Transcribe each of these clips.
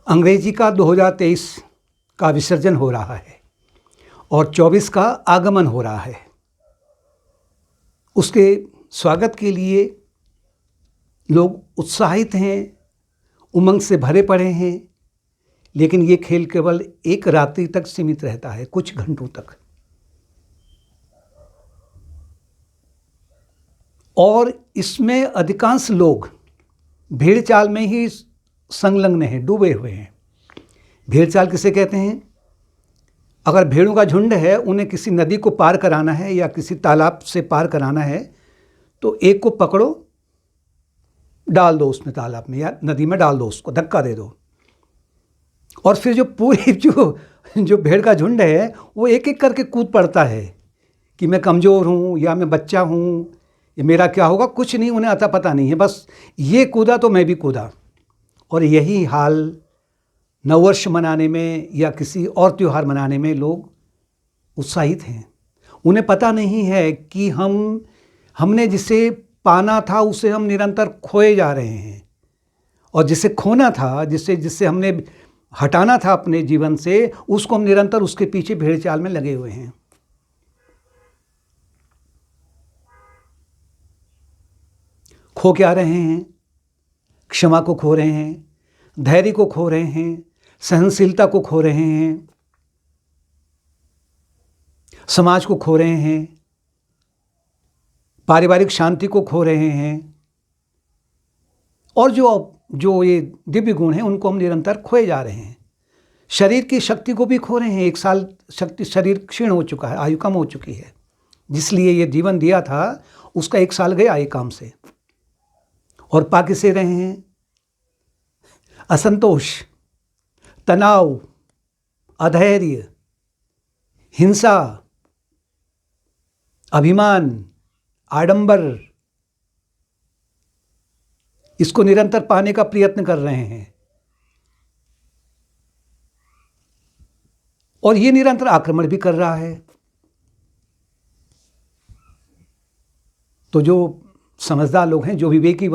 अंग्रेजी का 2023 का विसर्जन हो रहा है और 24 का आगमन हो रहा है। उसके स्वागत के लिए लोग उत्साहित हैं, उमंग से भरे पड़े हैं, लेकिन ये खेल केवल एक रात्रि तक सीमित रहता है, कुछ घंटों तक। और इसमें अधिकांश लोग भेड़ चाल में ही संलग्न हैं, डूबे हुए हैं। भेड़ चाल किसे कहते हैं? अगर भेड़ों का झुंड है, उन्हें किसी नदी को पार कराना है या किसी तालाब से पार कराना है, तो एक को पकड़ो, डाल दो उसमें तालाब में या नदी में डाल दो, उसको धक्का दे दो, और फिर जो पूरी जो भेड़ का झुंड है वो एक एक करके कूद पड़ता है कि मैं कमज़ोर हूँ या मैं बच्चा हूँ, ये मेरा क्या होगा। कुछ नहीं, उन्हें अता पता नहीं है, बस ये कूदा तो मैं भी कूदा। और यही हाल नववर्ष मनाने में या किसी और त्यौहार मनाने में लोग उत्साहित हैं। उन्हें पता नहीं है कि हमने जिसे पाना था उसे हम निरंतर खोए जा रहे हैं, और जिसे खोना था, जिससे हमने हटाना था अपने जीवन से, उसको हम निरंतर उसके पीछे भेड़ चाल में लगे हुए हैं। खो क्या रहे हैं? क्षमा को खो रहे हैं, धैर्य को खो रहे हैं, सहनशीलता को खो रहे हैं, समाज को खो रहे हैं, पारिवारिक शांति को खो रहे हैं, और जो ये दिव्य गुण हैं उनको हम निरंतर खोए जा रहे हैं। शरीर की शक्ति को भी खो रहे हैं। 1 साल शरीर क्षीण हो चुका है, आयु कम हो चुकी है, जिसलिए ये जीवन दिया था उसका 1 साल गया ये काम से। और पा किसे रहे हैं? असंतोष, तनाव, अधैर्य, हिंसा, अभिमान, आडंबर, इसको निरंतर पाने का प्रयत्न कर रहे हैं। और ये निरंतर आक्रमण भी कर रहा है। तो जो समझदार लोग हैं, जो विवेकी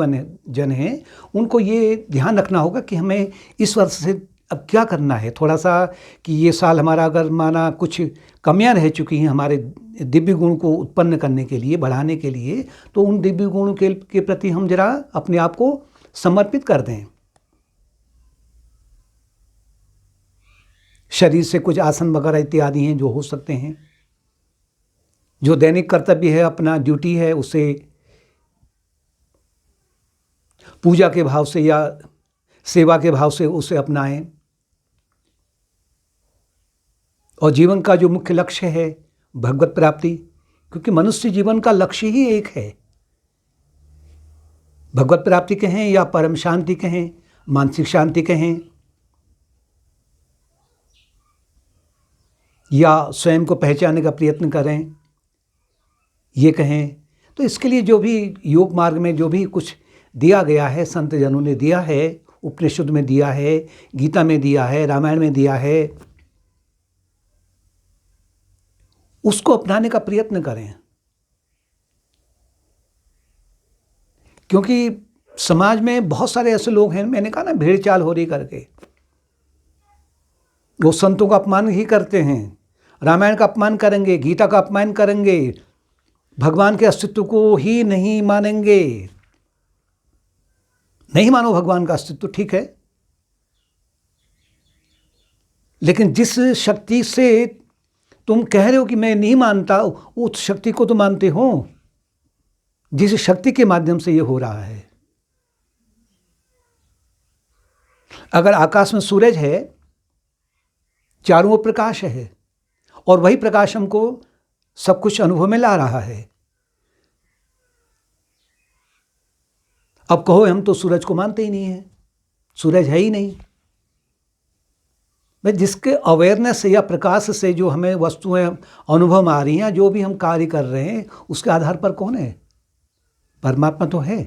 जन हैं, उनको ये ध्यान रखना होगा कि हमें इस वर्ष से अब क्या करना है। थोड़ा सा कि ये साल हमारा अगर माना कुछ कमियां रह चुकी हैं हमारे दिव्य गुण को उत्पन्न करने के लिए, बढ़ाने के लिए, तो उन दिव्य गुणों के प्रति हम जरा अपने आप को समर्पित कर दें। शरीर से कुछ आसन वगैरह इत्यादि हैं जो हो सकते हैं। जो दैनिक कर्तव्य है, अपना ड्यूटी है, उसे पूजा के भाव से या सेवा के भाव से उसे अपनाएं। और जीवन का जो मुख्य लक्ष्य है भगवत प्राप्ति, क्योंकि मनुष्य जीवन का लक्ष्य ही एक है। भगवत प्राप्ति कहें या परम शांति कहें, मानसिक शांति कहें, या स्वयं को पहचानने का प्रयत्न करें, ये कहें। तो इसके लिए जो भी योग मार्ग में जो भी कुछ दिया गया है, संत जनों ने दिया है, उपनिषद में दिया है, गीता में दिया है, रामायण में दिया है, उसको अपनाने का प्रयत्न करें। क्योंकि समाज में बहुत सारे ऐसे लोग हैं, मैंने कहा ना, भेड़ चाल हो रही करके, वो संतों का अपमान ही करते हैं, रामायण का अपमान करेंगे, गीता का अपमान करेंगे, भगवान के अस्तित्व को ही नहीं मानेंगे। नहीं मानो भगवान का अस्तित्व, ठीक है, लेकिन जिस शक्ति से तुम कह रहे हो कि मैं नहीं मानता, उस शक्ति को तो मानते हो, जिस शक्ति के माध्यम से ये हो रहा है। अगर आकाश में सूरज है, चारों ओर प्रकाश है, और वही प्रकाश हमको सब कुछ अनुभव में ला रहा है। अब कहो हम तो सूरज को मानते ही नहीं है, सूरज है ही नहीं। भाई, जिसके अवेयरनेस से या प्रकाश से जो हमें वस्तुएं अनुभव आ रही हैं, जो भी हम कार्य कर रहे हैं, उसके आधार पर कौन है? परमात्मा तो है।